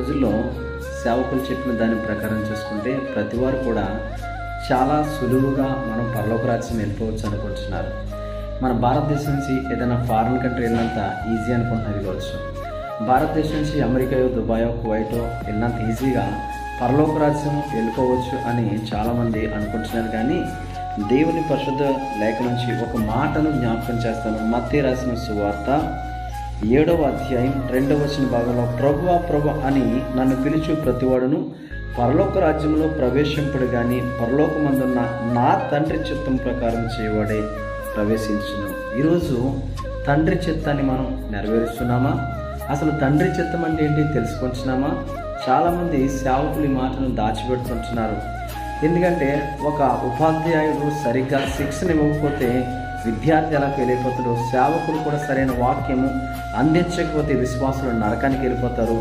రోజుల్లో సేవకులు చెప్పిన దాని ప్రకారం చూసుకుంటే ప్రతివారు కూడా చాలా సులువుగా మనం పరలోక రాజ్యం వెళ్ళిపోవచ్చు అనుకుంటున్నారు. మన భారతదేశం నుంచి ఏదైనా ఫారిన్ కంట్రీ వెళ్ళినంత ఈజీ అనుకుంటున్నారు కావచ్చు. భారతదేశం నుంచి అమెరికాయో, దుబాయో, కువైటో వెళ్ళినంత ఈజీగా పరలోక రాజ్యం వెళ్ళిపోవచ్చు అని చాలామంది అనుకుంటున్నారు. కానీ దేవుని పరిశుద్ధ లేఖ నుంచి ఒక మాటను జ్ఞాపకం చేస్తాను. మత్తయి రాసిన సువార్త 7వ అధ్యాయం 2వ వచన భాగంలో, ప్రభువా ప్రభు అని నన్ను పిలుచు ప్రతివాడును పరలోక రాజ్యంలో ప్రవేశింపుడు కానీ పరలోకమందున్న నా తండ్రి చిత్తం ప్రకారం చేయవాడే ప్రవేశించును. ఈరోజు తండ్రి చిత్తాన్ని మనం నెరవేరుస్తున్నామా? అసలు తండ్రి చిత్తం అంటే ఏంటి తెలుసుకుంటున్నామా? చాలామంది సేవకులు ఈ మాటను దాచిపెడుతుంటున్నారు. ఎందుకంటే ఒక ఉపాధ్యాయుడు సరిగ్గా శిక్షణ ఇవ్వకపోతే విద్యార్థి ఎలా వెళ్ళిపోతాడు, సేవకుడు కూడా సరైన వాక్యము అందించకపోతే విశ్వాసులు నరకానికి వెళ్ళిపోతారు.